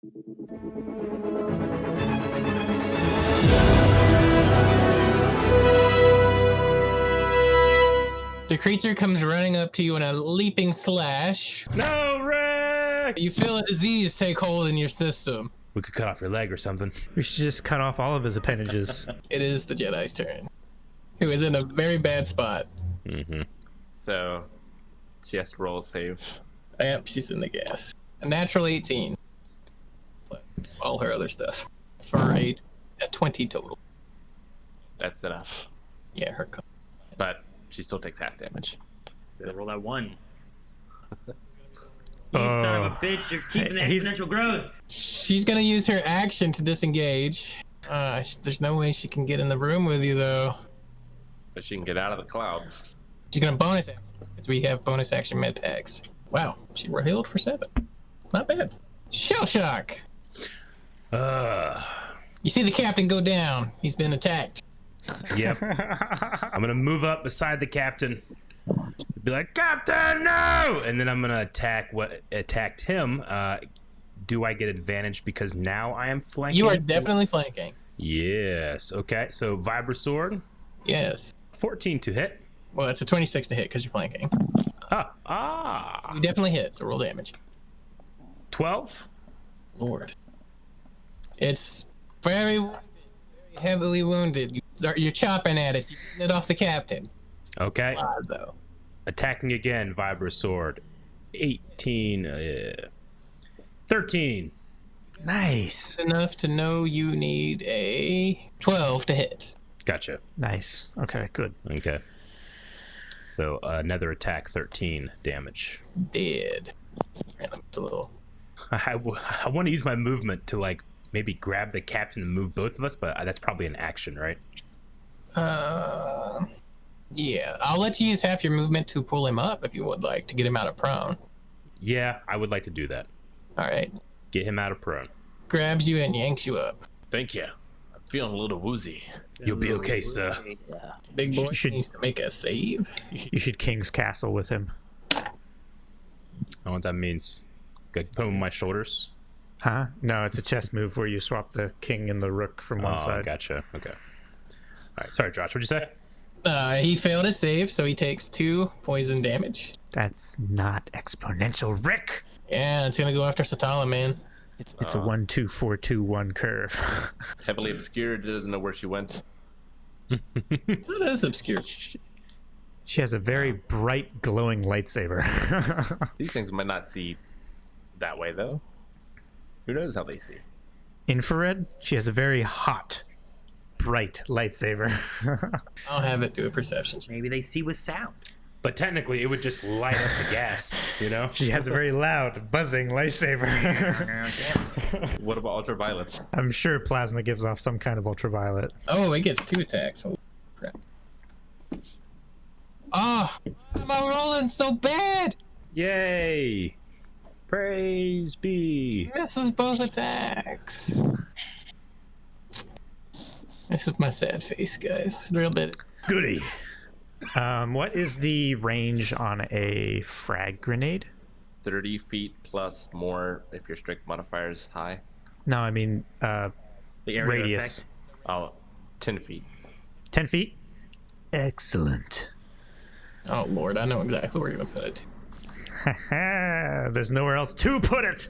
The creature comes running up to you in a leaping slash. No, Rick! You feel a disease take hold in your system. We could cut off your leg or something. We should just cut off all of his appendages. It is the Jedi's turn, who is in a very bad spot. Mm-hmm. So she has to roll a save. Yep, she's in the gas. A natural 18. Plus all her other stuff. For a 20 total. That's enough. Yeah, her. But she still takes half damage. Gotta roll that 1. You son of a bitch, you're keeping the exponential growth. She's gonna use her action to disengage. There's no way she can get in the room with you, though. But she can get out of the cloud. She's gonna bonus action, because we have bonus action med packs. Wow, she were healed for 7. Not bad. Shell shock. You see the captain go down. He's been attacked. Yep. I'm gonna move up beside the captain. Be like, Captain, no! And then I'm gonna attack what attacked him. Do I get advantage because now I am flanking? You are definitely flanking. Yes. Okay. So Vibra Sword. Yes. 14 to hit. Well, it's a 26 to hit because you're flanking. You definitely hit, so roll damage. 12. Lord. It's very heavily wounded. You're chopping at it. You get it off the captain. Okay. Though. Attacking again, Vibra Sword. 18. 13. Nice. Enough to know you need a 12 to hit. Gotcha. Nice. Okay, good. Okay. So another attack, 13 damage. Dead. It's a little. I want to use my movement to like maybe grab the captain and move both of us, but that's probably an action, right? Yeah. I'll let you use half your movement to pull him up if you would like to get him out of prone. Yeah, I would like to do that. All right. Get him out of prone. Grabs you and yanks you up. Thank you. I'm feeling a little woozy. You'll be okay, sir. Big boy should- needs to make a save. You should King's Castle with him. I don't know what that means. Like put him on my shoulders. Huh? No, it's a chess move where you swap the king and the rook from one side. Gotcha. Okay. All right. Sorry, Josh. What'd you say? He failed his save, so he takes 2 poison damage. That's not exponential, Rick. Yeah, it's gonna go after Satala, man. It's a 1, 2, 4, 2, 1 curve. It's heavily obscured. Doesn't know where she went. That is obscure. She has a very bright, glowing lightsaber. These things might not see that way, though. Who knows how they see? Infrared? She has a very hot, bright lightsaber. I'll have it do a perception. Maybe they see with sound. But technically, it would just light up the gas, you know? She has a very loud, buzzing lightsaber. What about ultraviolet? I'm sure plasma gives off some kind of ultraviolet. Oh, it gets 2 attacks. Holy crap. Oh, why am I rolling so bad? Yay! Praise be. Misses both attacks. This is my sad face, guys. Real bit. Goody. What is the range on a frag grenade? 30 feet plus more if your strength modifier is high. No, I mean The area radius. effect. Oh, 10 feet. 10 feet? Excellent. Oh, Lord, I know exactly where you're going to put it. There's nowhere else to put it.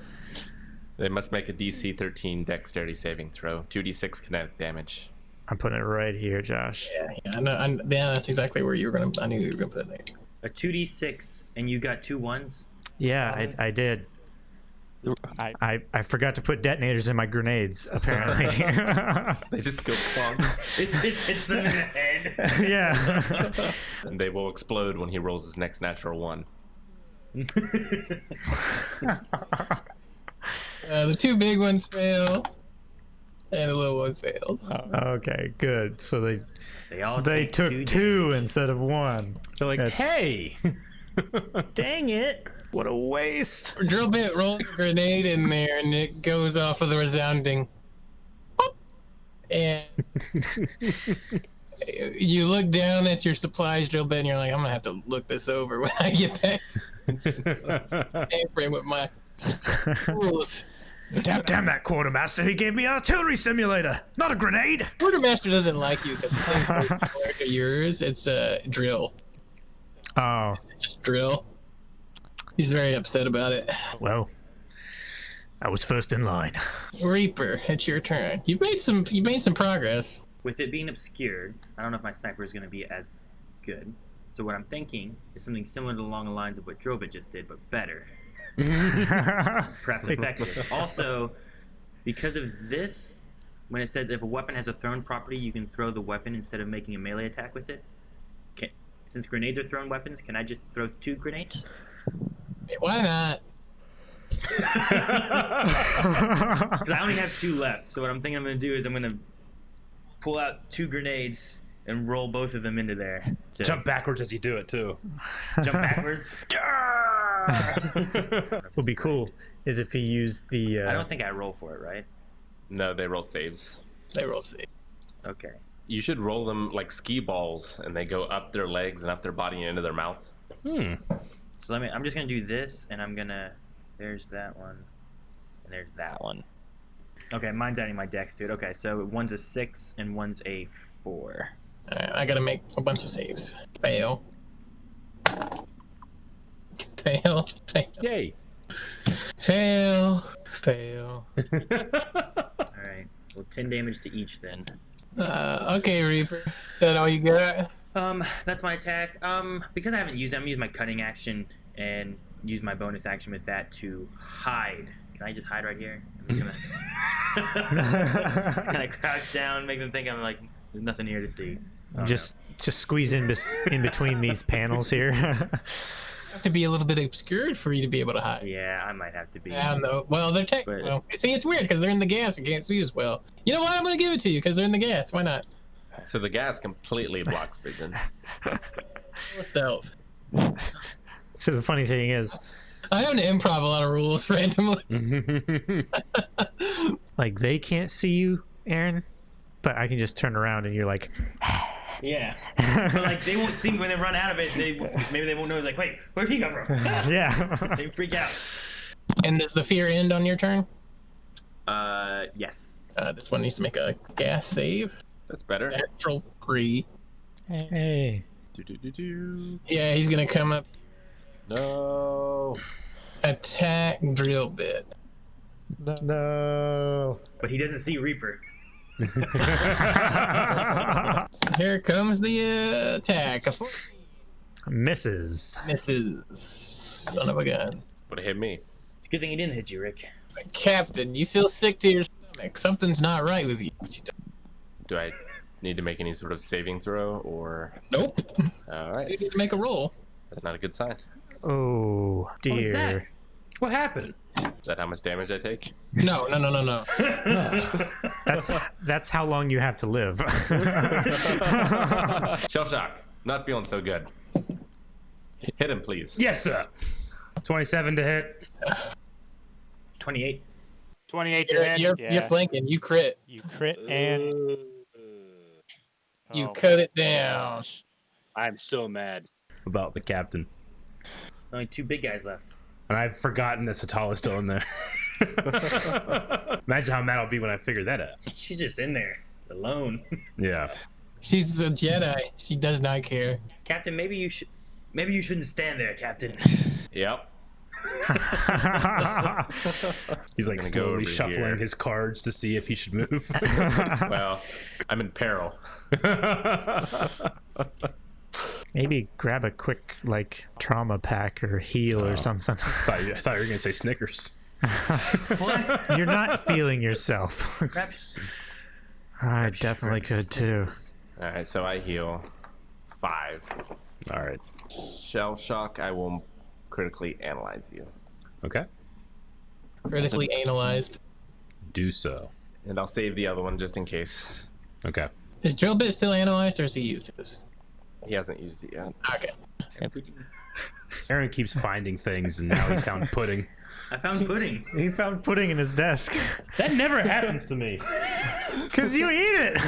They must make a DC 13 dexterity saving throw. 2d6 kinetic damage. I'm putting it right here, Josh. Yeah, I know. Yeah, that's exactly where you were going to. I knew you were going to put it there. A 2d6, and you got 2 1s? Yeah, I did. I forgot to put detonators in my grenades, apparently. They just go clunk. It hits them in the head. Yeah. And they will explode when he rolls his next natural 1. The 2 big ones fail, and the little one fails. Okay, good. So they They took 2 instead of 1. They're like, That's- hey! Dang it. What a waste. Drill bit rolls a grenade in there, and it goes off with a resounding pop. And you look down at your supplies, drill bit, and you're like, I'm gonna have to look this over when I get back. Frame with my tools. Damn that quartermaster! He gave me an artillery simulator, not a grenade. Quartermaster doesn't like you because it's similar to yours. It's a drill. Oh, It's just drill. He's very upset about it. well, I was first in line. Reaper, it's your turn. You made some progress. With it being obscured, I don't know if my sniper is going to be as good. So what I'm thinking is something similar along the lines of what Drobit just did, but better. Perhaps effective. Also, because of this, when it says if a weapon has a thrown property, you can throw the weapon instead of making a melee attack with it. Since grenades are thrown weapons, can I just throw 2 grenades? Why not? Because I only have 2 left. So what I'm thinking I'm going to do is I'm going to pull out 2 grenades and roll both of them into there. Jump backwards as you do it too. Jump backwards. What would be cool is if he used the. I don't think I roll for it, right? No, they roll saves. They roll safe. Okay. You should roll them like skee balls, and they go up their legs and up their body and into their mouth. So I'm just gonna do this, and I'm gonna. There's that one, and there's that one. Okay, mine's adding my dex to it. Okay, so one's a 6 and one's a 4. Alright, I gotta make a bunch of saves. Fail. Fail. Fail. Yay! Fail. Fail. All right. Well, 10 damage to each then. Okay, Reaper. Is that all you got? That's my attack. Because I haven't used it, I'm gonna use my cutting action and use my bonus action with that to hide. Can I just hide right here? I'm just gonna kind of crouch down, make them think I'm like there's nothing here to see. Just squeeze in between these panels here. Have to be a little bit obscured for you to be able to hide. Yeah, I might have to be. I don't know. Well, they're well, see, it's weird because they're in the gas and can't see as well. You know what? I'm gonna give it to you because they're in the gas. Why not? So the gas completely blocks vision. Stealth. So the funny thing is, I have to improv a lot of rules randomly. like, they can't see you, Aaron, but I can just turn around and you're like, Yeah. But like they won't see me when they run out of it. Maybe they won't know. Like, wait, where'd he come from? yeah. They freak out. And does the fear end on your turn? Yes. This one needs to make a gas save. That's better. Natural 3. Hey. Do. Yeah, he's gonna come up, No. attack, drill bit. No. But he doesn't see Reaper. Here comes the attack. A 14. Misses. Misses. Son of a gun. Would have hit me. It's a good thing he didn't hit you, Rick. Captain, you feel sick to your stomach. Something's not right with you. But you don't. Do I need to make any sort of saving throw or? Nope. All You right. need to make a roll. That's not a good sign. Oh dear. What was that? What happened? Is that how much damage I take? No. That's how long you have to live. Shell shock. Not feeling so good. Hit him, please. Yes, sir. 27 to hit. 28. 28 to hit. You're flanking. You crit. You crit and You Oh cut my it down. gosh. I'm so mad. About the captain. Only 2 big guys left. And I've forgotten that Satala's still in there. Imagine how mad I'll be when I figure that out. She's just in there, alone. Yeah. She's a Jedi. She does not care. Captain, maybe you shouldn't stand there, Captain. Yep. He's like Gonna go slowly over shuffling here. his cards to see if he should move. Well, I'm in peril. Maybe grab a quick like trauma pack or heal or something. I thought you were gonna say Snickers. What? You're not feeling yourself. Perhaps I definitely could too. All right, so I heal 5. All right. Shell shock. I will critically analyze you, Okay. Critically analyzed. Do so. and I'll save the other one just in case. Okay. Is drill bit still analyzed or is he used this? He hasn't used it yet. Okay. Aaron keeps finding things, and now he's found pudding. I found pudding. He found pudding in his desk. That never happens to me. Because you eat it.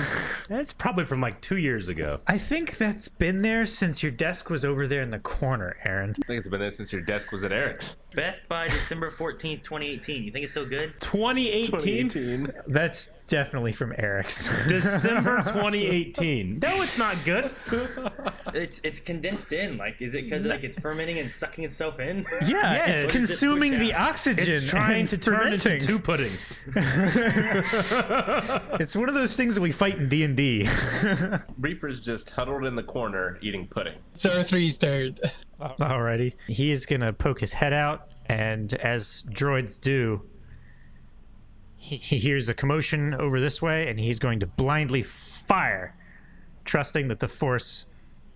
That's probably from like 2 years ago. I think that's been there since your desk was over there in the corner, Aaron. I think it's been there since your desk was at Eric's. Best by December 14th, 2018. You think it's still good? 2018? That's definitely from Eric's. December 2018. No, it's not good. It's condensed in. Like, is it because like it's fermenting and sucking itself in? Yeah, it's What does it consuming push the out? oxygen. It's trying and to turn into fermenting. 2 puddings. It's one of those things that we fight in D&D. Reaper's just huddled in the corner eating pudding. It's R3's turn. Alrighty. He is going to poke his head out, and as droids do, he hears a commotion over this way, and he's going to blindly fire, trusting that the Force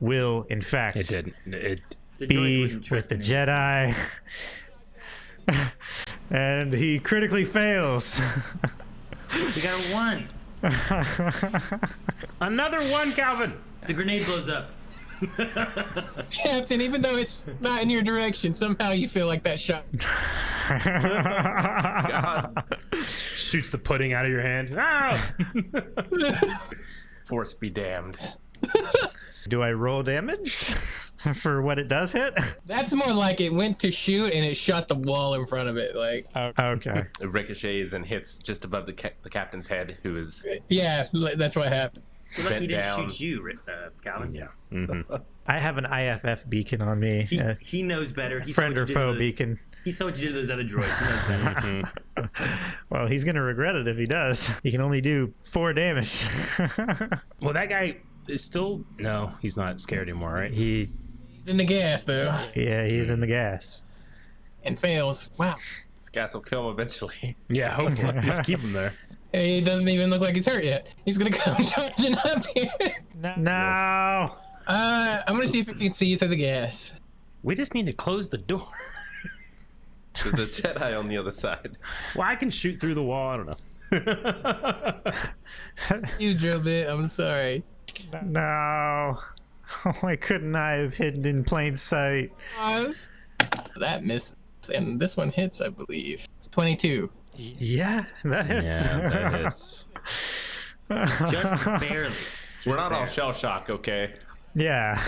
will, in fact, It didn't. It. The droid be wouldn't with trust the anyone. Jedi. And he critically fails. We got a 1. Another one, Calvin. The grenade blows up. Captain, even though it's not in your direction, somehow you feel like that shot. Shoots the pudding out of your hand. Ah! Force be damned. Do I roll damage for what it does hit? That's more like it went to shoot and it shot the wall in front of it. Like, Okay. It ricochets and hits just above the captain's head, who is yeah, that's what happened. You're lucky he bent didn't down. shoot you, Calvin. Yeah. Mm-hmm. I have an IFF beacon on me. He knows better. He Friend saw or what you did to foe those- beacon. He saw what you did to those other droids. He knows better. Well, he's going to regret it if he does. He can only do 4 damage. Well, that guy is still. No, he's not scared anymore, right? He's in the gas, though, Yeah, he's in the gas. and fails. Wow. this gas will kill him eventually. Yeah, hopefully. Just keep him there. He doesn't even look like he's hurt yet. He's gonna come charging up here. No! I'm gonna see if he can see through the gas. We just need to close the door. There's a Jedi on the other side. Well, I can shoot through the wall. I don't know. You drilled it. I'm sorry. No. Why couldn't I have hidden in plain sight? Pause. That misses, and this one hits, I believe. 22. Yeah, that hits. Yeah, that hits. Just barely. We're not all shell shock, okay? Yeah.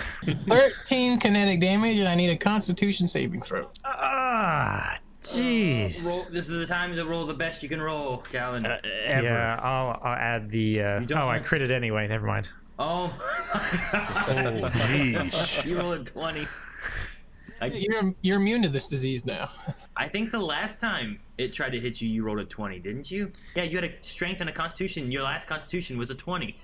13 kinetic damage, and I need a Constitution saving throw. Ah, jeez. This is the time to roll the best you can roll, Calvin. Ever. Yeah, I'll add the. don't I want- critted anyway. Never mind. Oh my god. Oh, jeez. You rolled a 20. You're immune to this disease now. I think the last time it tried to hit you, you rolled a 20, didn't you? Yeah, you had a strength and a constitution. Your last constitution was a 20.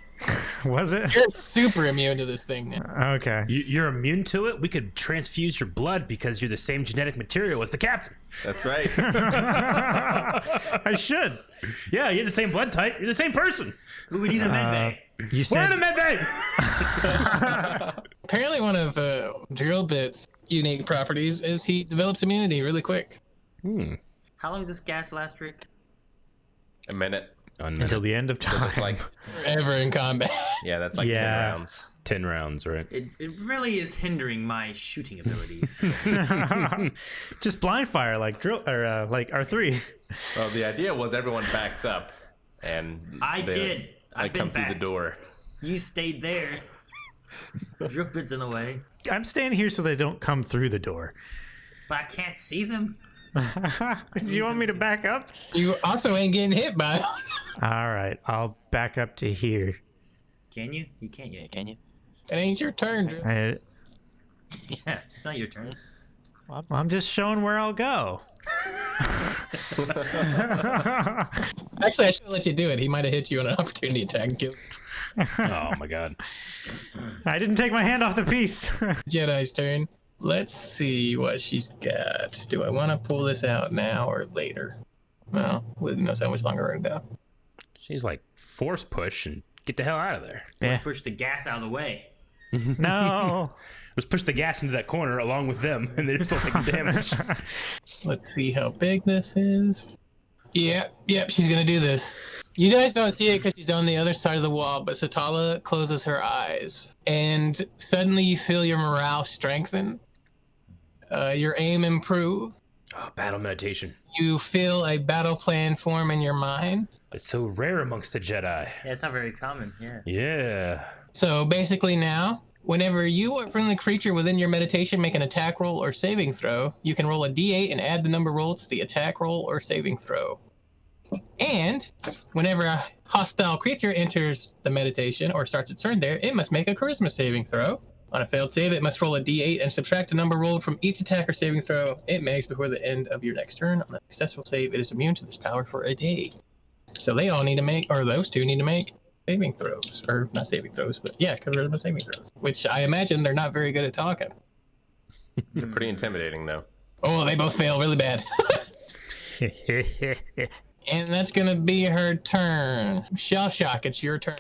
Was it? You're super immune to this thing now. Okay. You're immune to it? We could transfuse your blood because you're the same genetic material as the captain. That's right. I should. Yeah, you're the same blood type. You're the same person. We need a med bay. You We're in said the med bay. Apparently, one of Drill Bit's unique properties is he develops immunity really quick. How long does this gas last, Rick? A minute. until the end of time. It's like, Forever in combat. yeah, that's like 10 Yeah. rounds. 10 rounds, right? It really is hindering my shooting abilities. Just blind fire like drill or like R3. Well, the idea was everyone backs up, and I they, did. I I've come been through the back. door. You stayed there. Drip bit's in the way, I'm staying here so they don't come through the door. but I can't see them. Do you want me to back up? You also ain't getting hit by it. All right, I'll back up to here. Can you? You can't yet, can you? It ain't your turn, Drill. Yeah, it's not your turn. I'm just showing where I'll go. Actually, I should let you do it. He might have hit you on an opportunity attack and killed Oh my god. I didn't take my hand off the piece. Jedi's turn. Let's see what she's got. Do I want to pull this out now or later? Well, who knows how much longer it'll go. She's like force push and get the hell out of there. Yeah. Push the gas out of the way. No. Let's push the gas into that corner along with them, and they're still taking damage. Let's see how big this is. Yep, she's gonna do this. You guys don't see it because she's on the other side of the wall, but Satala closes her eyes, and suddenly you feel your morale strengthen. your aim improve. Oh, battle meditation. You feel a battle plan form in your mind. It's so rare amongst the Jedi. Yeah, it's not very common. Yeah. Yeah. So basically now, whenever you or a friendly creature within your meditation make an attack roll or saving throw, you can roll a d8 and add the number rolled to the attack roll or saving throw. And whenever a hostile creature enters the meditation or starts its turn there, it must make a charisma saving throw. On a failed save, it must roll a d8 and subtract the number rolled from each attack or saving throw it makes before the end of your next turn. On a successful save, it is immune to this power for a day. So they all need to make, or those two need to make saving throws. Or not saving throws, but yeah, charisma saving throws. Which I imagine they're not very good at talking. They're pretty intimidating, though. Oh, they both fail really bad. And that's going to be her turn. Shell Shock, it's your turn.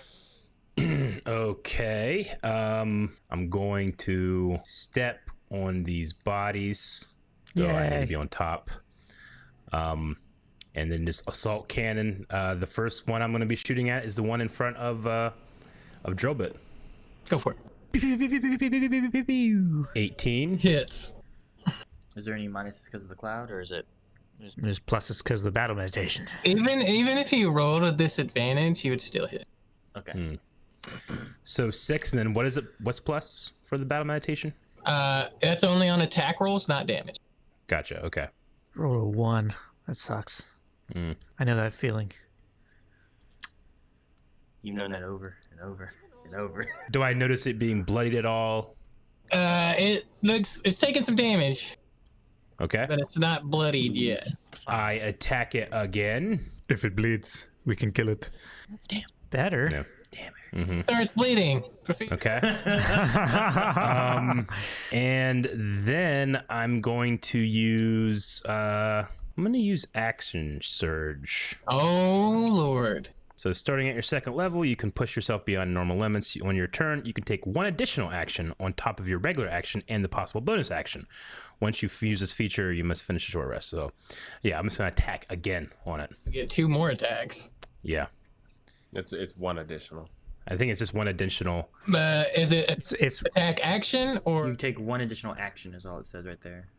Okay. I'm going to step on these bodies. So I need to be on top. And then this assault cannon. The first one I'm going to be shooting at is the one in front of Drobit. Go for it. 18. Hits. Is there any minuses because of the cloud, or is it? There's pluses because of the battle meditation. Even if you rolled a disadvantage, you would still hit. Okay. So 6, and then what is it? What's plus for the battle meditation? That's only on attack rolls, not damage. Gotcha. Okay. Roll a 1. That sucks. I know that feeling. You've known that over and over and over. Do I notice it being bloodied at all? It's taking some damage, Okay. but it's not bloodied yet. I attack it again. If it bleeds, we can kill it. Damn. Better. No. Damn it. Starts bleeding. Okay. And then I'm going to use action surge. Oh Lord. So starting at your second level, you can push yourself beyond normal limits. On your turn, you can take one additional action on top of your regular action and the possible bonus action. Once you use this feature, you must finish a short rest. So yeah, I'm just gonna attack again on it. You get 2 more attacks. Yeah. It's one additional. I think it's just one additional. Is it It's attack action or You take one additional action, is all it says right there.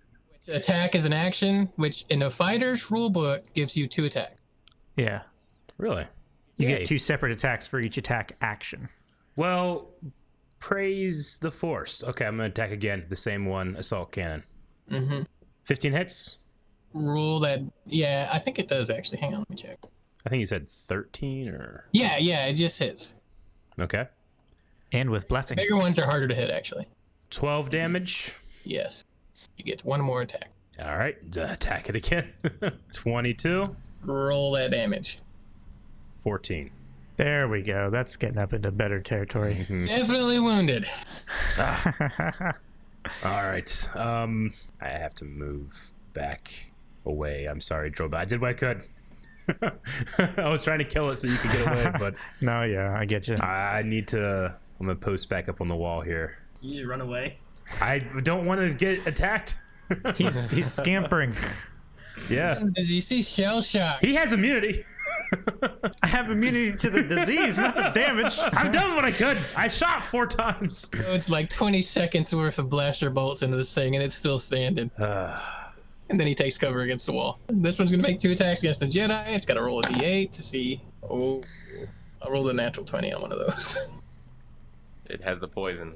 attack is an action, which in a fighter's rulebook gives you 2 attacks. yeah. Really? You Yay. get 2 separate attacks for each attack action. Well, praise the force. Okay, I'm gonna attack again. The same one, assault cannon. 15 hits. Rule that, yeah, I think it does actually. Hang on, let me check. I think you said 13 or. Yeah, it just hits. Okay. And with blessing. Bigger ones are harder to hit, actually. 12 damage. Yes. You get 1 more attack. All right, attack it again. 22. Roll that damage. 14. There we go. That's getting up into better territory. Definitely wounded. All right. I have to move back away. I'm sorry, Droba. I did what I could. I was trying to kill it so you could get away, but No, yeah, I get you. I need to. I'm gonna post back up on the wall here. You just run away. I don't want to get attacked. He's scampering. Yeah. As you see Shell Shock. He has immunity. I have immunity to the disease, not the damage. I've done what I could. I shot 4 times. It's like 20 seconds worth of blaster bolts into this thing, and it's still standing. And then he takes cover against the wall. This one's going to make 2 attacks against the Jedi. It's got to roll a d8 to see. Oh, I rolled a natural 20 on one of those. It has the poison.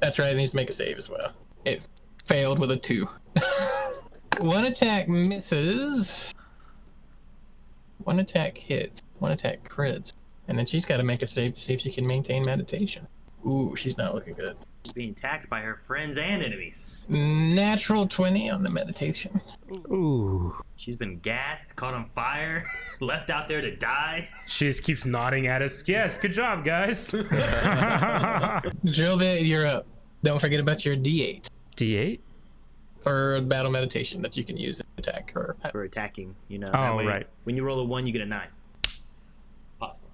That's right, it needs to make a save as well. It failed with a 2. 1 attack misses. 1 attack hits. 1 attack crits. And then she's got to make a save to see if she can maintain meditation. Ooh, she's not looking good. She's being attacked by her friends and enemies. Natural 20 on the meditation. Ooh. She's been gassed, caught on fire, left out there to die. She just keeps nodding at us. Yes, good job, guys. Drill bit, you're up. Don't forget about your d8 D8? for battle meditation that you can use to attack her. For attacking, you know. Oh, that way, right. When you roll a 1, you get a 9. Possible.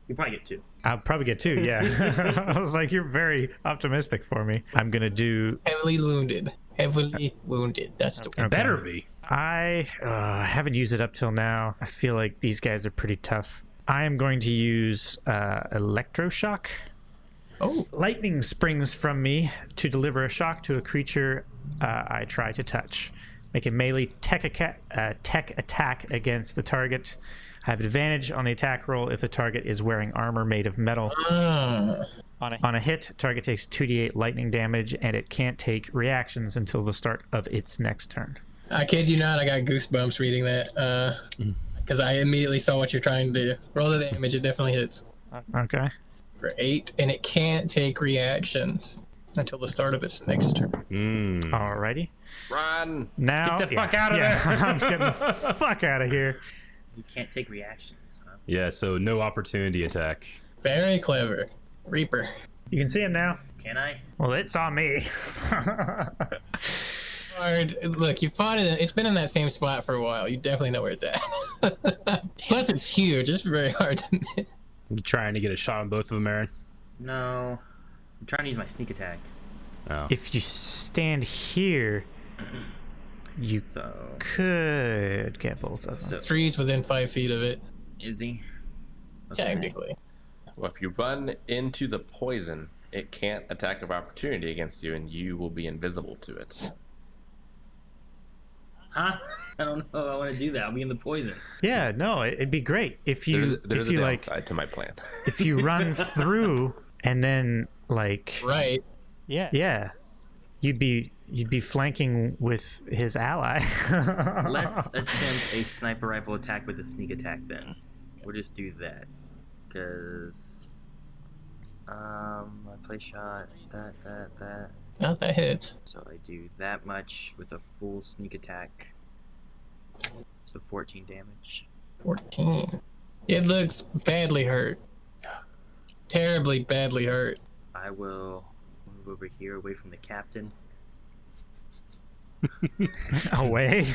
You probably get 2. I'll probably get 2, yeah. I was like, you're very optimistic for me. I'm going to do... Heavily wounded. Heavily wounded. That's the It better be. I haven't used it up till now. I feel like these guys are pretty tough. I am going to use electroshock Oh, Lightning springs from me to deliver a shock to a creature I try to touch. Make a melee tech attack against the target. I have advantage on the attack roll if the target is wearing armor made of metal. On a hit, target takes 2d8 lightning damage, and it can't take reactions until the start of its next turn. I kid you not, I got goosebumps reading that. Because I immediately saw what you're trying to do. Roll the damage, it definitely hits. Okay. For 8, and it can't take reactions until the start of its next turn. Alrighty. Run! Now, Get the fuck out of there. I'm getting the fuck out of here. You can't take reactions, huh? Yeah, so no opportunity attack. Very clever. Reaper. You can see him now. Can I? Well, it saw me. Hard. Look, you fought it. It's been in that same spot for a while. You definitely know where it's at. Plus, it's huge. It's very hard to miss. You trying to get a shot on both of them, Aaron? No. I'm trying to use my sneak attack. Oh. If you stand here, you So, could get both of them. so 3's within 5 feet of it, is he? Okay. technically. Well, if you run into the poison, it can't attack of opportunity against you, and you will be invisible to it. Huh? I don't know. I want to do that. I'll be in the poison. Yeah, no, it'd be great if you There's if you a like downside to my plan. if you run through and then like Right. yeah, you'd be flanking with his ally. Let's attempt a sniper rifle attack with a sneak attack then. We'll just do that. Because I play shot, that. Oh, that hits. So I do that much with a full sneak attack. So 14 damage. 14. It looks badly hurt. Terribly badly hurt. I will move over here away from the captain. Away.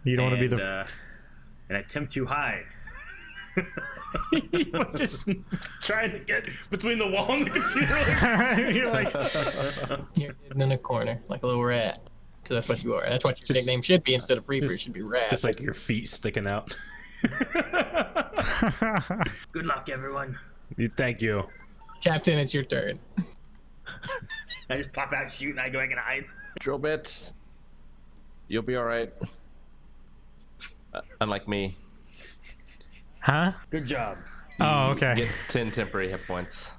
You don't want to be the and attempt to hide. You were just trying to get between the wall and the computer. You're like You're hidden in a corner like a little rat. Because that's what you are. That's what your nickname should be instead of Reaper. It should be rat. Just like your feet sticking out. Good luck, everyone. Thank you. Captain, it's your turn. I just pop out, shoot, and I go back and hide. Drill bit. You'll be all right. Unlike me, Huh? Good job. Oh, okay. get 10 temporary hit points.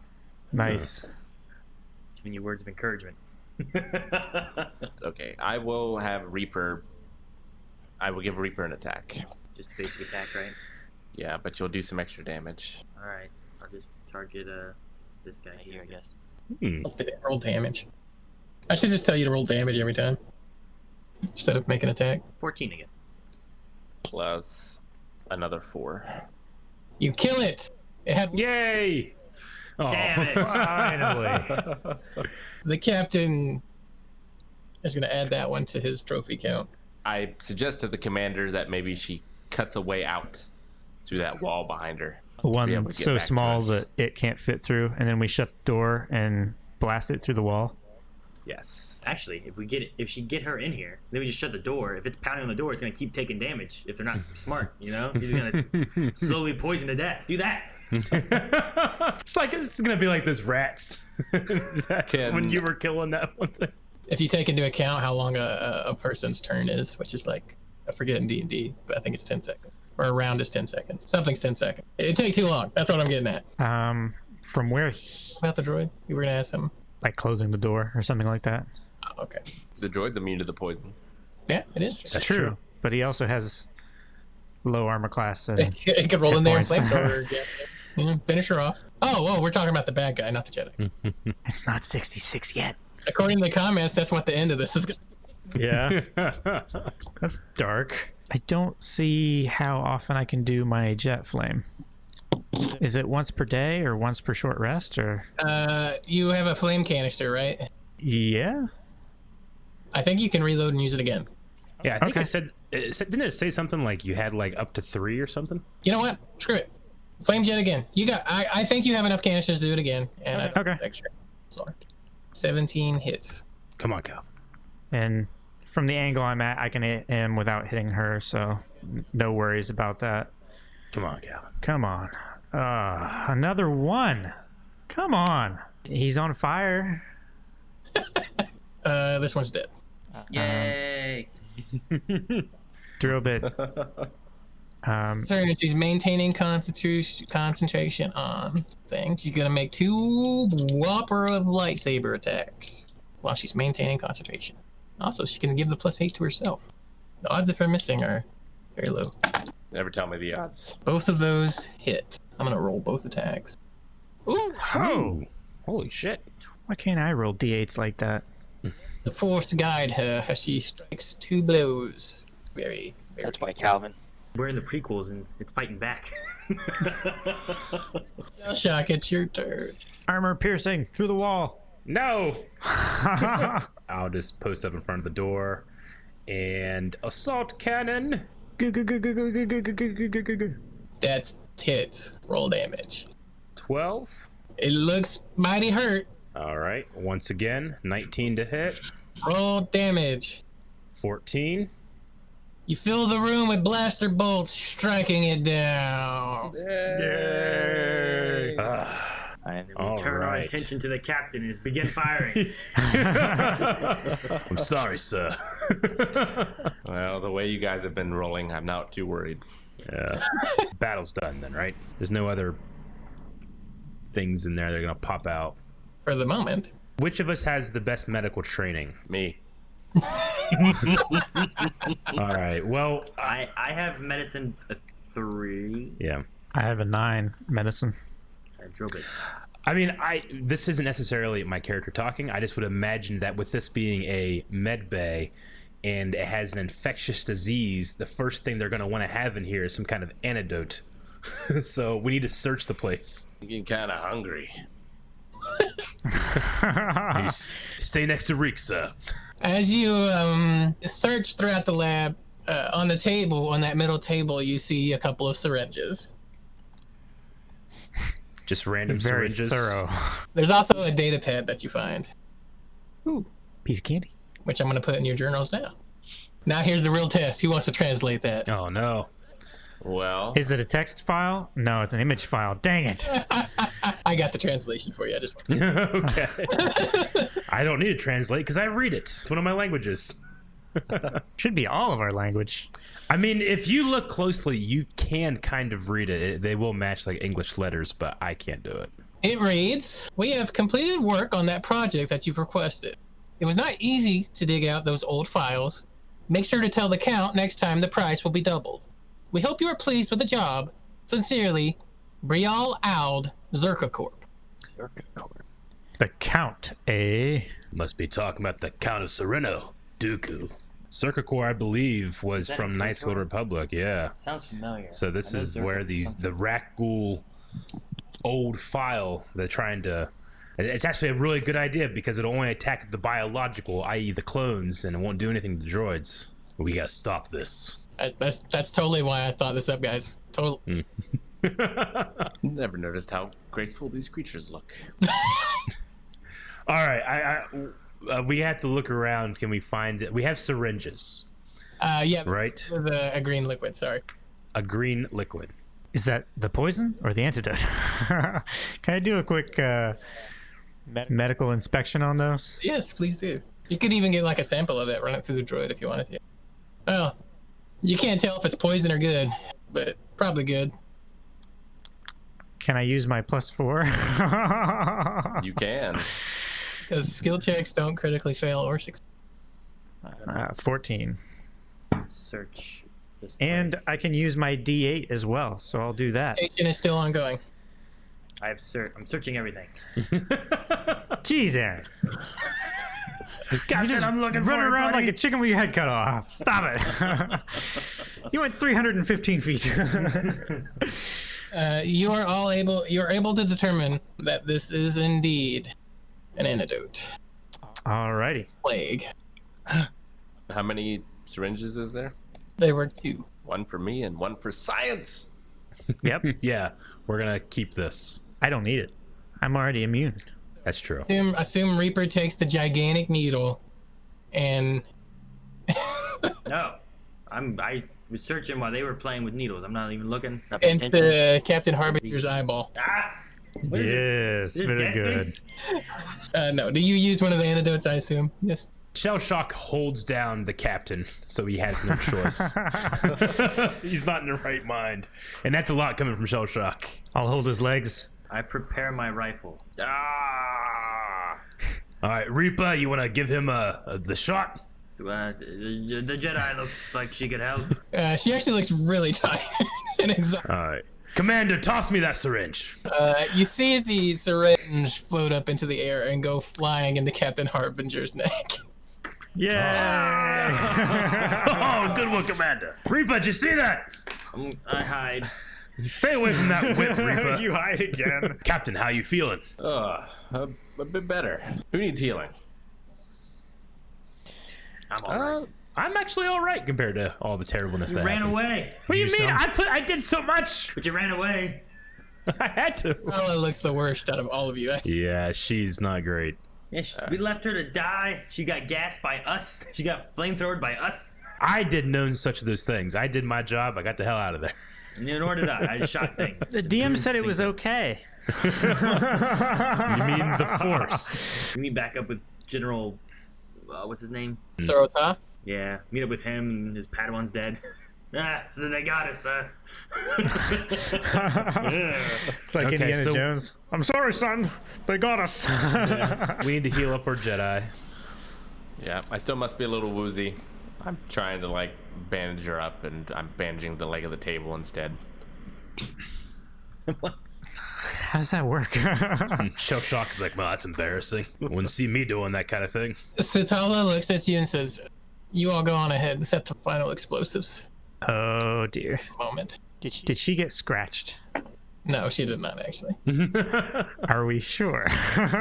Nice. Giving you words of encouragement. Okay, I will have Reaper. I will give Reaper an attack. Just a basic attack, right? Yeah, but you'll do some extra damage. Alright. I'll just target this guy here, I guess. Roll damage. I should just tell you to roll damage every time. Instead of make an attack. 14 again. Plus another 4. You kill it! It had Yay! Oh. Damn it! Finally. the captain is gonna add that one to his trophy count. I suggest to the commander that maybe she cuts a way out through that wall behind her. to be able One to get so back to small us. that it can't fit through, and then we shut the door and blast it through the wall. Yes. Actually, if she get her in here, then we just shut the door. If it's pounding on the door, it's gonna keep taking damage. If they're not smart, you know, he's gonna slowly poison to death. Do that. It's gonna be like those rats Can- when you were killing that one thing. If you take into account how long a person's turn is, which is like, I forget in D&D, but I think it's 10 seconds. Or a round is 10 seconds. Something's 10 seconds. It takes too long. That's what I'm getting at. From where, About the droid? You were gonna ask something? like closing the door or something like that. Oh, okay. The droid's immune to the poison. Yeah, it is. It's true, but he also has low armor class. And It could roll in there and points. flamethrower. Finish her off. Oh, we're talking about the bad guy, not the Jedi. it's not 66 yet. According to the comments, that's what the end of this is gonna be. Yeah, that's dark. I don't see how often I can do my jet flame. Is it once per day or once per short rest or? You have a flame canister, right? Yeah. I think you can reload and use it again. Yeah, I think Okay. didn't it say something like you had like up to 3 or something? You know what? Screw it. Flame jet again. I think you have enough canisters to do it again. And I don't Okay. have extra. Sorry. 17 hits. Come on, Cal. And from the angle I'm at, I can hit him without hitting her, so no worries about that. Come on, Cal. Come on. Another one. Come on. He's on fire. This one's dead. Yay! Drill bit. Sorry, she's maintaining concentration on things. She's gonna make 2 whopper of lightsaber attacks while she's maintaining concentration. Also, she can give the +8 to herself. The odds of her missing are very low. Never tell me the odds. Both of those hit. I'm gonna roll both attacks. Ooh! Oh, holy shit! Why can't I roll d8s like that? The force guide her as she strikes 2 blows. Very, very. That's why Calvin. We're in the prequels and it's fighting back. Shock, it's your turn. Armor piercing through the wall. No. I'll just post up in front of the door, and assault cannon. That's hits. Roll damage. 12. It looks mighty hurt. All right. Once again, 19 to hit. Roll damage. 14. You fill the room with blaster bolts, striking it down. Yay! And then we All turn our right. attention to the captain and begin firing. I'm sorry, sir. Well, the way you guys have been rolling, I'm not too worried. Yeah. Battle's done then, right? There's no other things in there that are gonna pop out. For the moment. Which of us has the best medical training? Me. All right. Well, I have medicine 3. yeah. I have a 9 medicine. I drove it. I mean, this isn't necessarily my character talking. I just would imagine that with this being a med bay and it has an infectious disease, the first thing they're going to want to have in here is some kind of antidote. So we need to search the place. I'm getting kind of hungry. Stay next to Reek, sir. As you search throughout the lab, on the table, on that middle table, you see a couple of syringes. Just random Very syringes. thorough. There's also a data pad that you find, Ooh, piece of candy. which I'm going to put in your journals now. Now here's the real test. Who wants to translate that? Oh, no. Well, Is it a text file? No, it's an image file. Dang it. I got the translation for you. I just Okay. I don't need to translate because I read it. It's one of my languages. Should be all of our language. I mean, if you look closely, you can kind of read it. They will match like English letters, but I can't do it. It reads, "We have completed work on that project that you've requested. It was not easy to dig out those old files. Make sure to tell the Count next time the price will be doubled. We hope you are pleased with the job. Sincerely, Brial Ald, Zerka Corp." The Count, eh? Must be talking about the Count of Sereno, Dooku. Circa Corps, I believe, was that from in Knights of the Old Republic, yeah. Sounds familiar. So this I know is Zerka where was the something. Rakghoul old file, they're trying to... It's actually a really good idea because it'll only attack the biological, i.e. the clones, and it won't do anything to the droids. We gotta stop this. That's totally why I thought this up, guys. Total. never noticed how graceful these creatures look. All right, we have to look around. Can we find it? We have syringes, Yeah, right? a green liquid, sorry. A green liquid. Is that the poison or the antidote? Can I do a quick medical inspection on those? Yes, please do. You could even get like a sample of it, run it through the droid if you wanted to. Well, you can't tell if it's poison or good, but probably good. Can I use my +4? You can. Because skill checks don't critically fail or succeed. 14. Search this And place. I can use my D8 as well, so I'll do that. Station is still ongoing. I'm searching everything. Jeez, Aaron. Captain, I'm looking for Running it, around buddy. like a chicken with your head cut off. Stop it. You went 315 feet. You are able to determine that this is indeed an antidote. Alrighty. Plague. How many syringes is there? There were 2. One for me and one for science. Yep. Yeah, we're gonna keep this. I don't need it. I'm already immune. That's true. Assume Reaper takes the gigantic needle and No, I was searching while they were playing with needles. I'm not even looking. Not paying Into attention. Captain Harbinger's eyeball. Ah! What is Yes, this? Is this very Dead good. Space? No, do you use one of the antidotes, I assume? Yes. Shell Shock holds down the captain, so he has no choice. He's not in the right mind. And that's a lot coming from Shell Shock. I'll hold his legs. I prepare my rifle. Ah! All right, Reaper, you want to give him the shot? The Jedi looks like she could help. She actually looks really tired and exhausted. All right. Commander, toss me that syringe. You see the syringe float up into the air and go flying into Captain Harbinger's neck. Yeah. Oh, good one, Commander. Reaper, did you see that? I hide. Stay away from that whip, Reaper. You hide again. Captain, how you feeling? A bit better. Who needs healing? I'm alright. I'm actually all right compared to all the terribleness You that ran happened. away. What do you You mean? sound- I did so much. But you ran away. I had to. Paula looks the worst out of all of you. Yeah, she's not great. Yeah, we left her to die. She got gassed by us. She got flamethrowered by us. I did none such of those things. I did my job. I got the hell out of there. And nor did I. I shot things. The DM said it was okay. You mean the Force? We meet back up with General. What's his name? Sorota? Yeah, meet up with him and his Padawan's dead. So they got us, It's like Okay, Indiana so- Jones. I'm sorry, son. They got us. We need to heal up our Jedi. Yeah, I still must be a little woozy. I'm trying to like bandage her up, and I'm bandaging the leg of the table instead. How does that work? Shell Shock is like, well, that's embarrassing. Wouldn't see me doing that kind of thing. Satala looks at you and says, "You all go on ahead. Set the final explosives." Oh dear. Moment. Did she get scratched? No, she did not actually. Are we sure?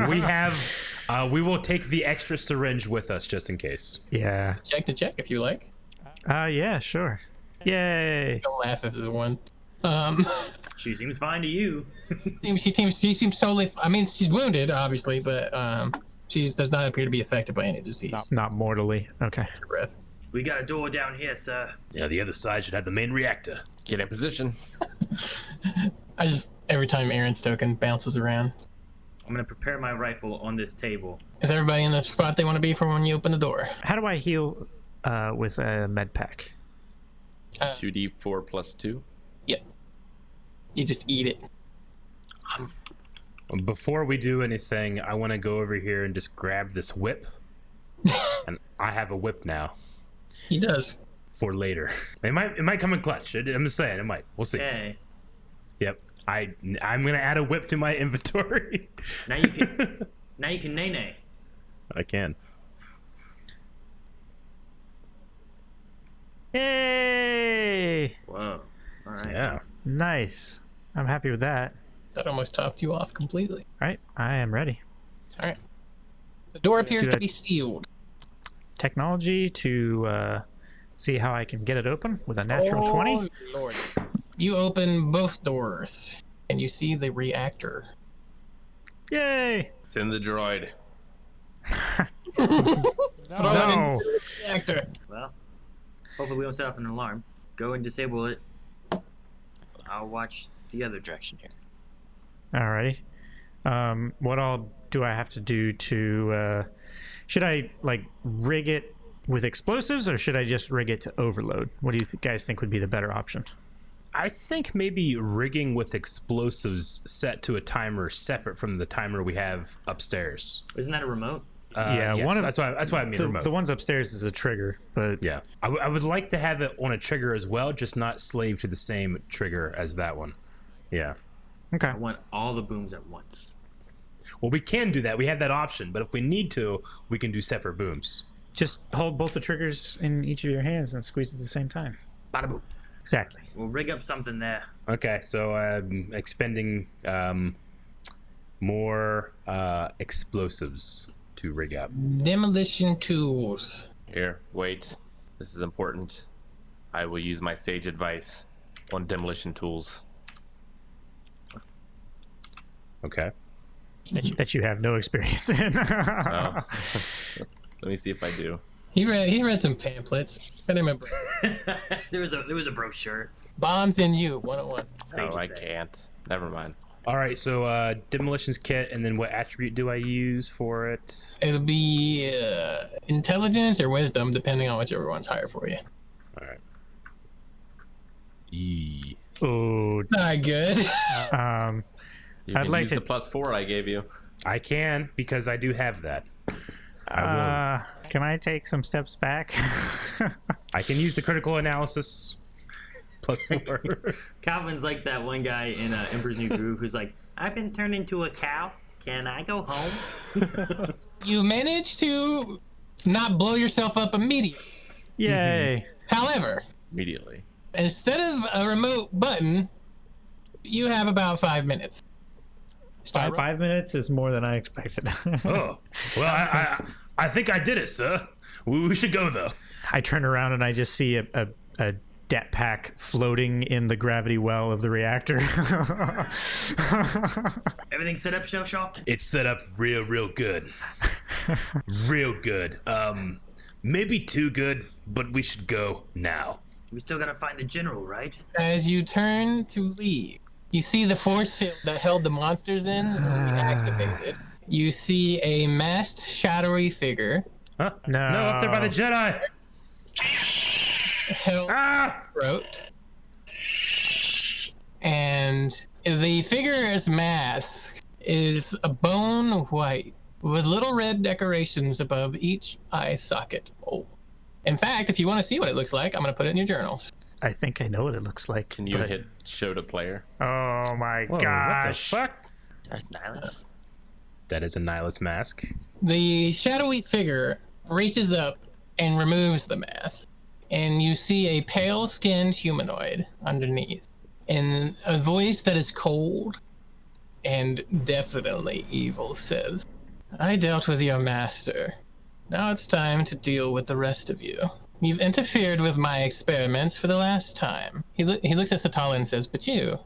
We have, we will take the extra syringe with us just in case. Yeah. Check to check if you like. Yeah, sure. Yay. Don't laugh if it's a one. She seems fine to you. She seems totally. I mean, she's wounded, obviously, but she does not appear to be affected by any disease. Not mortally. Okay. Her breath. We got a door down here, sir. Yeah, the other side should have the main reactor. Get in position. I just every time Aaron's token bounces around. I'm gonna prepare my rifle on this table. Is everybody in the spot they want to be for when you open the door? How do I heal with a med pack? 2d4 plus 2. Yep. You just eat it. Before we do anything, I want to go over here and just grab this whip. And I have a whip now He does. for later. It might come in clutch. I'm just saying, it might. We'll see. Yay. Yep. I'm gonna add a whip to my inventory. Now you can. Now you can nay. I can. Yay! Whoa. All right. Yeah. Nice. I'm happy with that. That almost topped you off completely. All right, I am ready. All right. The door appears Do to that. be sealed. Technology to see how I can get it open with a natural 20. Oh, Lord. You open both doors, and you see the reactor. Yay! Send the droid. No. Reactor. Well, hopefully we don't set off an alarm. Go and disable it. I'll watch the other direction here. Alrighty. What all do I have to do to? Should I like rig it with explosives, or should I just rig it to overload? What do you guys think would be the better option? I think maybe rigging with explosives set to a timer separate from the timer we have upstairs. Isn't that a remote? Yeah, yes, one of that's why I mean remote. the ones upstairs is a trigger, but Yeah, I would like to have it on a trigger as well, just not slave to the same trigger as that one. Yeah. okay. I want all the booms at once. Well, we can do that. We have that option, but if we need to, we can do separate booms. Just hold both the triggers in each of your hands and squeeze at the same time. Bada boom. Exactly. We'll rig up something there. Okay, so expending more explosives to rig up. Demolition tools. Here, wait. This is important. I will use my sage advice on demolition tools. Okay. That you have no experience in. Oh. Let me see if I do. He read some pamphlets. I remember. There was a brochure. Bombs in you, 101. Safe Oh, to I say. can't. Never mind. All right, so demolitions kit, and then what attribute do I use for it? It'll be intelligence or wisdom, depending on whichever one's higher for you. All right. Yee. Oh, Not good. You I'd can like use to- the +4 I gave you. I can because I do have that. I can I take some steps back? I can use the critical analysis +4. Calvin's like that one guy in Emperor's New Groove who's like, I've been turned into a cow. Can I go home? You managed to not blow yourself up immediately. Yay. However, Immediately. instead of a remote button, you have about 5 minutes. Start 5 minutes is more than I expected. Oh, well, I think I did it, sir. We should go though. I turn around and I just see a det pack floating in the gravity well of the reactor. Everything set up, Shell Shock? It's set up real good. Real good. Maybe too good, but we should go now. We still gotta find the general, right? As you turn to leave, you see the force field that held the monsters in reactivated. You see a masked, shadowy figure Huh? No. Up there by the Jedi. held Ah! throat. And the figure's mask is a bone white with little red decorations above each eye socket. Oh. In fact, if you want to see what it looks like, I'm going to put it in your journals. I think I know what it looks like. Can you but- hit show to player? Oh my Whoa, gosh. what the fuck? Darth Nihilus? That is a Nihilus mask. The shadowy figure reaches up and removes the mask, and you see a pale-skinned humanoid underneath, and a voice that is cold and definitely evil says, I dealt with your master. Now it's time to deal with the rest of you. You've interfered with my experiments for the last time. He looks at Satala and says, but you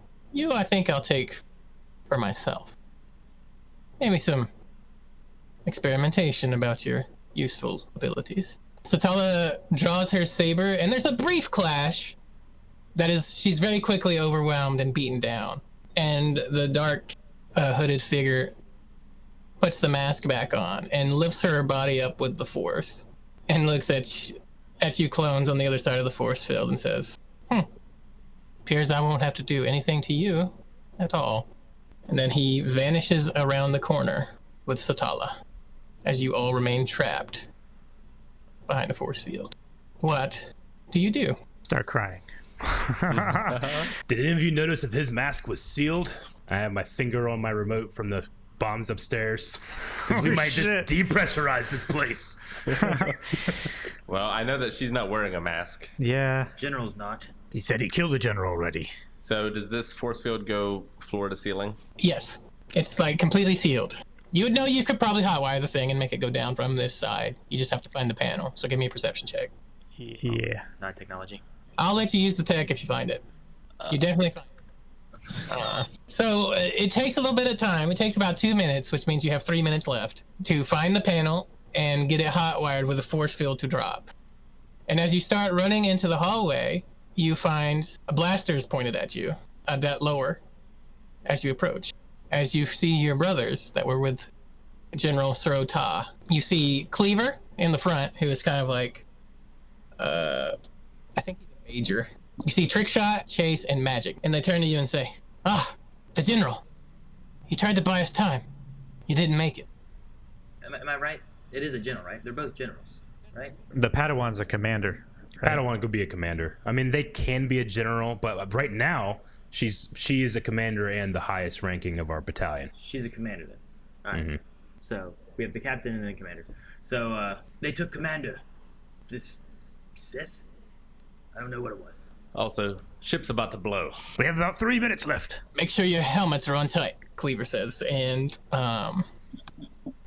I think I'll take for myself. Maybe some experimentation about your useful abilities. Satala draws her saber, and there's a brief clash. She's very quickly overwhelmed and beaten down. And the dark hooded figure puts the mask back on and lifts her body up with the force and looks at you clones on the other side of the force field and says, appears I won't have to do anything to you at all. And then he vanishes around the corner with Satala as you all remain trapped behind a force field. What do you do? Start crying. Did any of you notice if his mask was sealed? I have my finger on my remote from the bombs upstairs. Because we Oh, might shit. just depressurize this place. Well, I know that she's not wearing a mask. Yeah. General's not. He said he killed the general already. So does this force field go floor to ceiling? Yes, it's like completely sealed. You would know you could probably hotwire the thing and make it go down from this side. You just have to find the panel. So give me a perception check. Yeah. Not technology. I'll let you use the tech if you find it. You definitely find it. So it takes a little bit of time. It takes about 2 minutes, which means you have 3 minutes left to find the panel and get it hotwired with a force field to drop. And as you start running into the hallway, you find blasters pointed at you, that lower, as you approach. As you see your brothers that were with General Surota. You see Cleaver in the front, who is kind of like, I think he's a major. You see Trickshot, Chase, and Magic, and they turn to you and say, the General. He tried to buy us time. You didn't make it. Am I right? It is a general, right? They're both generals, right? The Padawan's a commander. Right? Padawan could be a commander. I mean, they can be a general, but right now, she is a commander and the highest ranking of our battalion. She's a commander then. All right. So we have the captain and then the commander. So they took commander. This Sith? I don't know what it was. Also, ship's about to blow. We have about 3 minutes left. Make sure your helmets are on tight, Cleaver says. And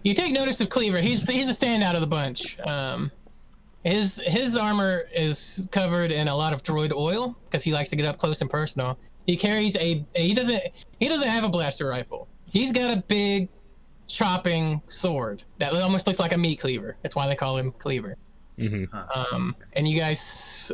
you take notice of Cleaver. He's a standout of the bunch. His armor is covered in a lot of droid oil because he likes to get up close and personal. He carries he doesn't have a blaster rifle. He's got a big chopping sword that almost looks like a meat cleaver. That's why they call him Cleaver. And you guys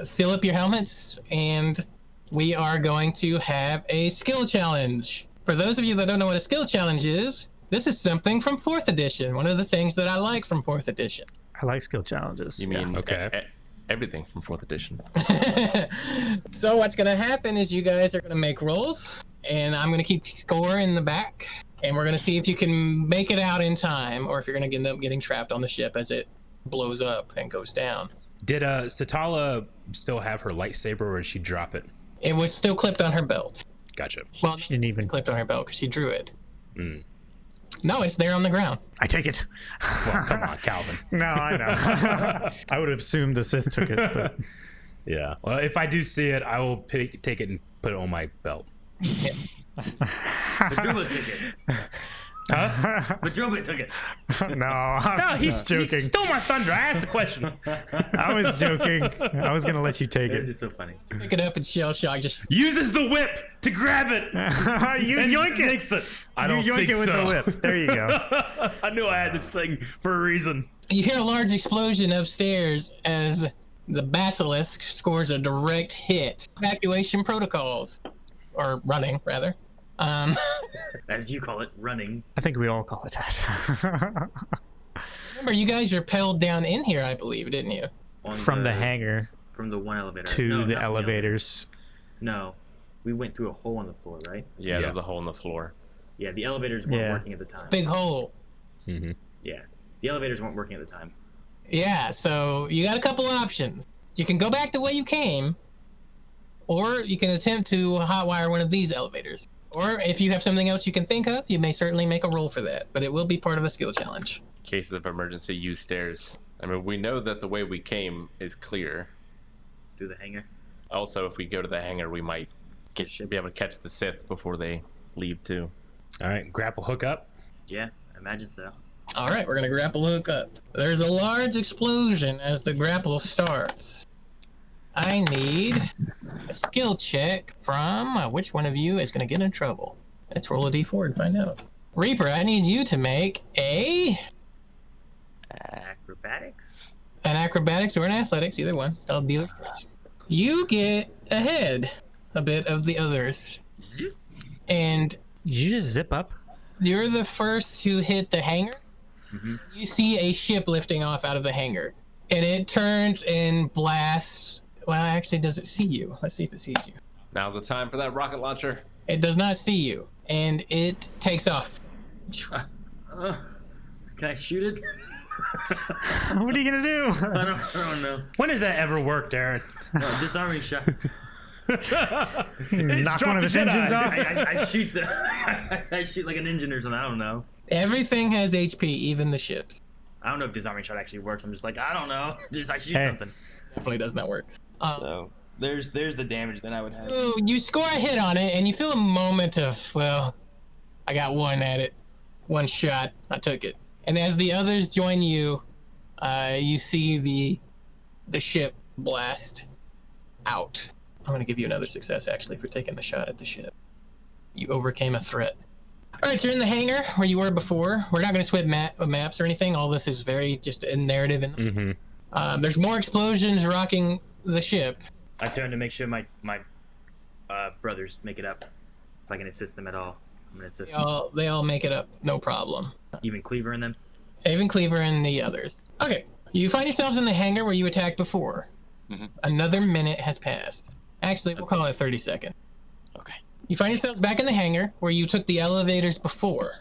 seal up your helmets, and we are going to have a skill challenge. For those of you that don't know what a skill challenge is, this is something from 4th edition. One of the things that I like from 4th edition. I like skill challenges. You mean Okay. everything from 4th edition? So what's going to happen is you guys are going to make rolls, and I'm going to keep score in the back, and we're going to see if you can make it out in time, or if you're going to end up getting trapped on the ship as it blows up and goes down. Did Satala still have her lightsaber, or did she drop it? It was still clipped on her belt. Gotcha. Well, She didn't even. clipped on her belt because she drew it. No, it's there on the ground. I take it. Well, come on, Calvin. No, I know. I would have assumed the Sith took it, but Yeah. Well, if I do see it, I will take it and put it on my belt. The Drobot took it. Huh? The Drobot took it. no, I'm No, just he joking. stole my thunder. I asked a question. I was joking. I was gonna let you take It was it. just so funny. Pick it up and shell shock. Just Uses the whip to grab it. You and yoink it. nicks it. I don't You yoink think it with so. the whip. There you go. I knew I had this thing for a reason. you hear a large explosion upstairs as the basilisk scores a direct hit. Evacuation protocols, or running rather. As you call it, running. I think we all call it that. Remember, you guys repelled down in here, I believe, didn't you? On From the hangar From the one elevator. to No, the not from elevator. elevators. No. We went through a hole in the floor, right? Yeah, there's a hole in the floor. Yeah, the elevators weren't Yeah. working at the time. Big hole. Yeah. The elevators weren't working at the time. Yeah, so you got a couple options. You can go back the way you came, or you can attempt to hotwire one of these elevators. Or if you have something else you can think of, you may certainly make a roll for that, but it will be part of a skill challenge. Cases of emergency, use stairs. I mean, we know that the way we came is clear. Through the hangar. Also, if we go to the hangar, we might be able to catch the Sith before they leave too. All right, grapple hook up. Yeah, I imagine so. All right, we're going to grapple hook up. There's a large explosion as the grapple starts. I need a skill check from which one of you is going to get in trouble. Let's roll a d4 and find out. Reaper, I need you to make Acrobatics? an acrobatics or an athletics, either one. I'll deal it first. You get ahead a bit of the others. And Did you just zip up? you're the first to hit the hangar. You see a ship lifting off out of the hangar. And it turns and blasts. Well, actually, does it see you? Let's see if it sees you. Now's the time for that rocket launcher. It does not see you. And it takes off. Can I shoot it? What are you gonna do? I don't know. When has that ever worked, Aaron? No, disarming shot. Knock dropped one of the his Jedi. engines off? I shoot the. I shoot like an engine or something. I don't know. Everything has HP, even the ships. I don't know if disarming shot actually works. I'm just like, I don't know. Just I shoot Hey. something. Definitely does not work. So there's the damage that I would have. So you score a hit on it, and you feel a moment of, well, I got one at it. One shot. I took it. And as the others join you, you see the ship blast out. I'm going to give you another success, actually, for taking the shot at the ship. You overcame a threat. All right, you're in the hangar where you were before. We're not going to switch maps or anything. All this is very just a narrative. There's more explosions rocking the ship. I turn to make sure my brothers make it up. If I can assist them at all, I'm gonna assist them. They all make it up, no problem. Even Cleaver and them. Even Cleaver and the others. Okay, you find yourselves in the hangar where you attacked before. Another minute has passed. Actually, we'll call it 30 seconds. Okay. You find yourselves back in the hangar where you took the elevators before.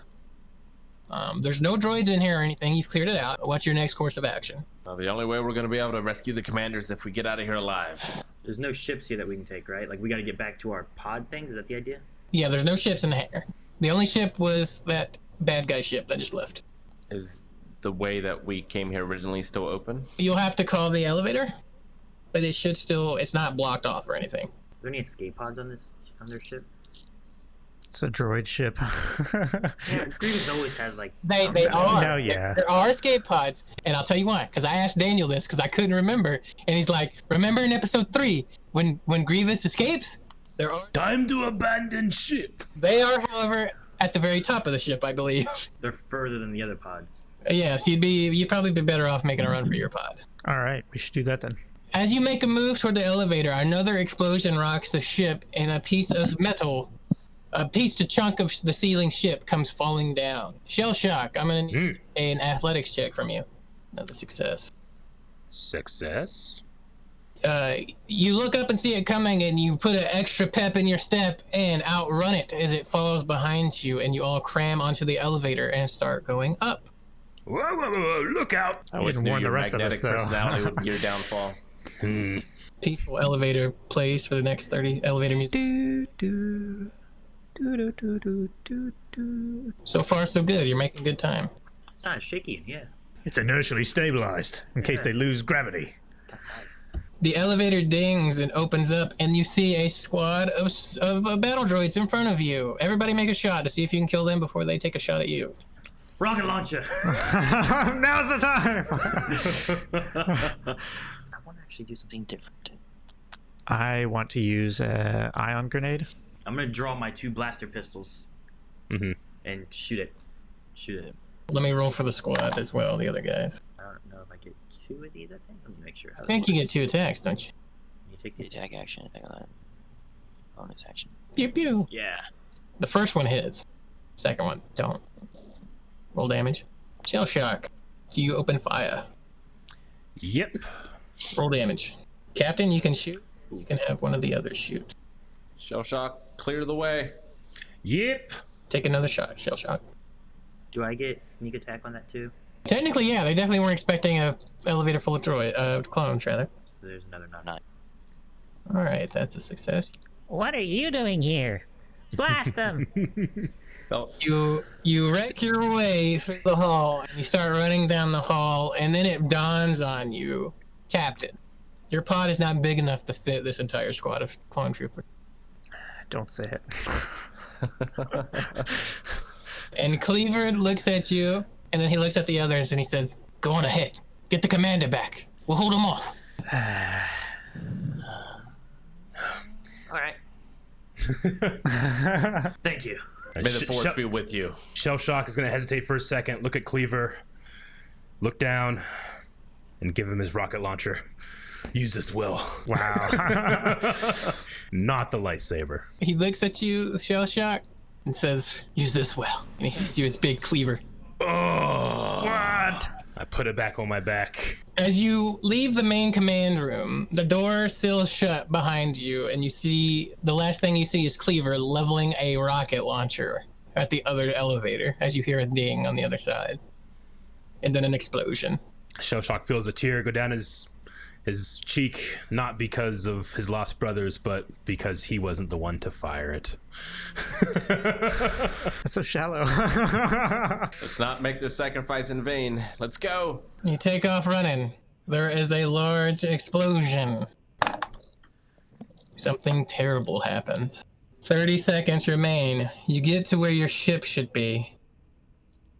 There's no droids in here or anything. You've cleared it out. What's your next course of action? Well, the only way we're going to be able to rescue the commanders if we get out of here alive. There's no ships here that we can take, right? Like we got to get back to our pod things. Is that the idea? Yeah, there's no ships in the hangar. The only ship was that bad guy ship that just left. Is the way that we came here originally still open? You'll have to call the elevator, but it should still, it's not blocked off or anything. Are there any escape pods on their ship? It's a droid ship. Yeah, Grievous always has like. They something. are. No, yeah. There are escape pods, and I'll tell you why. Because I asked Daniel this because I couldn't remember, and he's like, "Remember in episode 3 when Grievous escapes? There are. Time to abandon ship. They are, however, at the very top of the ship, I believe. They're further than the other pods. Yes, you'd probably be better off making a run for your pod. All right, we should do that then. As you make a move toward the elevator, another explosion rocks the ship, and a piece of metal, a chunk of the ceiling ship comes falling down. Shell shock. I'm gonna need an athletics check from you. Another success. Success. You look up and see it coming, and you put an extra pep in your step and outrun it as it falls behind you, and you all cram onto the elevator and start going up. Whoa, whoa, whoa, whoa, look out! I always didn't knew warn your the rest of magnetic us, though. personality would be your downfall. Peaceful elevator plays for the next 30 elevator music. So far, so good. You're making good time. It's not shaky in here. It's inertially stabilized in case they lose gravity. It's kind of nice. The elevator dings and opens up, and you see a squad of battle droids in front of you. Everybody make a shot to see if you can kill them before they take a shot at you. Rocket launcher! Now's the time! I want to actually do something different. I want to use an ion grenade. I'm gonna draw my 2 blaster pistols and shoot it. Shoot it. Let me roll for the squad as well, the other guys. I don't know if I get 2 of these, I think. Let me make sure. How I think you get 2 attacks, don't you? You take The the attack action, I think of that. Bonus action. Pew pew. Yeah. The first one hits. Second one, don't. Roll damage. Shell shock. Do you open fire? Yep. Roll damage. Captain, you can shoot. You can have one of the others shoot. Shell shock, clear the way. Yep. Take another shot, shell shock. Do I get sneak attack on that too? Technically, yeah, they definitely weren't expecting a elevator full of clones, rather. So there's another 9. Nine. All right, that's a success. What are you doing here? Blast them! So You wreck your way through the hall, and you start running down the hall, and then it dawns on you, Captain, your pod is not big enough to fit this entire squad of clone troopers. Don't say it. And Cleaver looks at you, and then he looks at the others, and he says, "Go on ahead. Get the commander back. We'll hold him off." All right. Thank you. may the force be with you. Shell shock is going to hesitate for a second, look at Cleaver, look down, and give him his rocket launcher. Use this well. Wow. Not the lightsaber. He looks at you, shell shock, and says, "Use this well." And he hands you his big cleaver. Oh. What? I put it back on my back. As you leave the main command room, the door still shut behind you, and you see the last thing you see is Cleaver leveling a rocket launcher at the other elevator as you hear a ding on the other side. And then an explosion. Shell shock feels a tear go down his cheek, not because of his lost brothers, but because he wasn't the one to fire it. That's so shallow. Let's not make their sacrifice in vain. Let's go. You take off running. There is a large explosion. Something terrible happens. 30 seconds remain. You get to where your ship should be.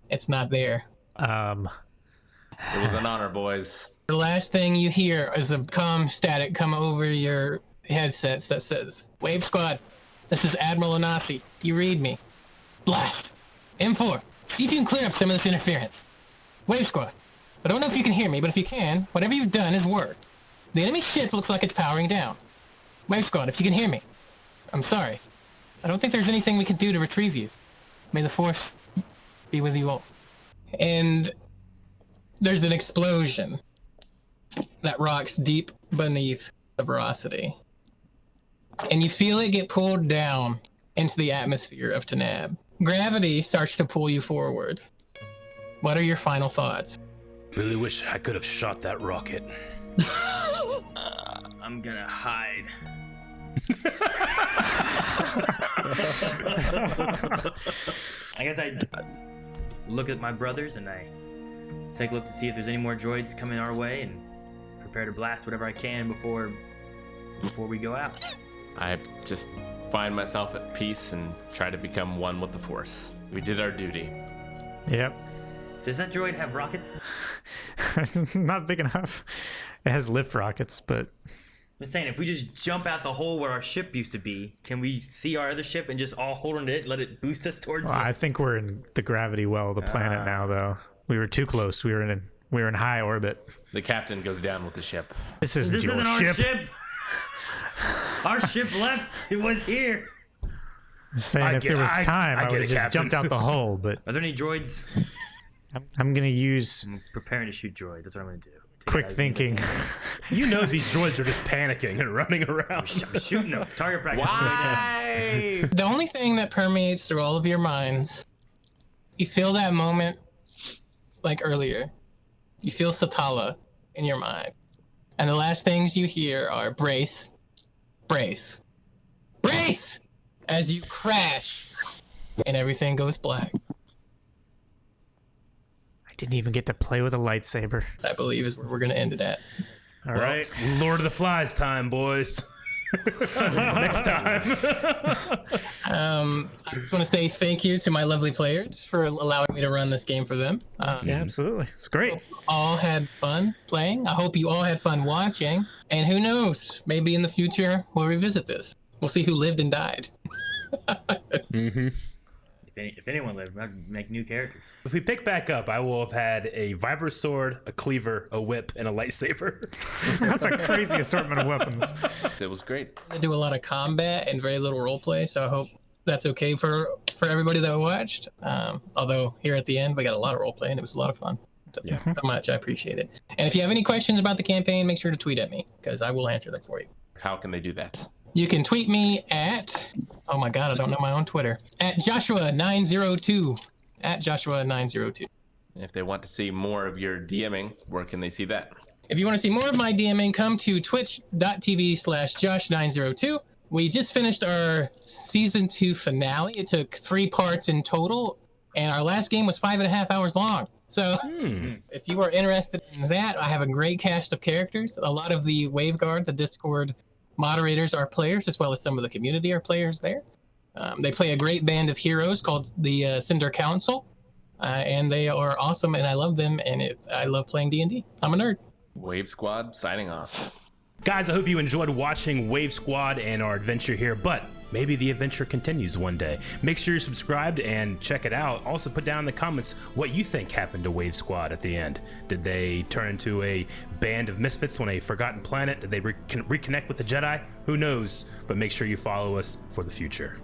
It's not there. It was an honor, boys. The last thing you hear is a comm static come over your headsets that says, "Wave Squad, this is Admiral Anasi. You read me. Blast. M4, see if you can clear up some of this interference. Wave Squad, I don't know if you can hear me, but if you can, whatever you've done is worked. The enemy ship looks like it's powering down. Wave Squad, if you can hear me. I'm sorry. I don't think there's anything we can do to retrieve you. May the Force be with you all." And there's an explosion that rocks deep beneath the velocity. And you feel it get pulled down into the atmosphere of Tanab. Gravity starts to pull you forward. What are your final thoughts? Really wish I could have shot that rocket. I'm gonna hide. I guess I look at my brothers and I take a look to see if there's any more droids coming our way and prepare to blast whatever I can before we go out. I just find myself at peace and try to become one with the force. We did our duty. Yep. Does that droid have rockets? Not big enough. It has lift rockets, but I'm saying, if we just jump out the hole where our ship used to be, can we see our other ship and just all hold on to it, let it boost us towards well, I think we're in the gravity well of the planet now, though. We were too close. We were in high orbit. The captain goes down with the ship. This isn't This your isn't our ship. ship. Our ship left. It was here. Saying if there was time, I get would it, have just Captain. jumped out the hole. But Are there any droids? I'm gonna use I'm preparing to shoot droids. That's what I'm gonna do. Take quick it as easy as I thinking. can. You know these droids are just panicking and running around. I'm shooting them. Target practice. Why? The only thing that permeates through all of your minds, you feel that moment like earlier. You feel Satala in your mind. And the last things you hear are brace, brace, brace as you crash and everything goes black. I didn't even get to play with a lightsaber. I believe is where we're going to end it at. All Well, right. it's Lord of the Flies time, boys. Next time. I just want to say thank you to my lovely players for allowing me to run this game for them. Yeah, absolutely. It's great. All had fun playing. I hope you all had fun watching. And who knows, maybe in the future we'll revisit this. We'll see who lived and died. If anyone lived, I'd make new characters. If we pick back up, I will have had a vibro sword, a cleaver, a whip, and a lightsaber. That's a crazy assortment of weapons. It was great. I do a lot of combat and very little roleplay, so I hope that's okay for everybody that watched. Although here at the end, we got a lot of roleplay and it was a lot of fun. So, so much, I appreciate it. And if you have any questions about the campaign, make sure to tweet at me because I will answer them for you. How can they do that? You can tweet me at, oh my God, I don't know my own Twitter, at Joshua902, at Joshua902. If they want to see more of your DMing, where can they see that? If you want to see more of my DMing, come to twitch.tv/Josh902. We just finished our season 2 finale. It took 3 parts in total, and our last game was 5.5 hours long. So if you are interested in that, I have a great cast of characters. A lot of the Waveguard, the Discord moderators are players, as well as some of the community are players there. They play a great band of heroes called the Cinder Council, and they are awesome, and I love them, and I love playing D&D. I'm a nerd. Wave Squad signing off. Guys, I hope you enjoyed watching Wave Squad and our adventure here, but maybe the adventure continues one day. Make sure you're subscribed and check it out. Also, put down in the comments what you think happened to Wave Squad at the end. Did they turn into a band of misfits on a forgotten planet? Did they reconnect with the Jedi? Who knows? But make sure you follow us for the future.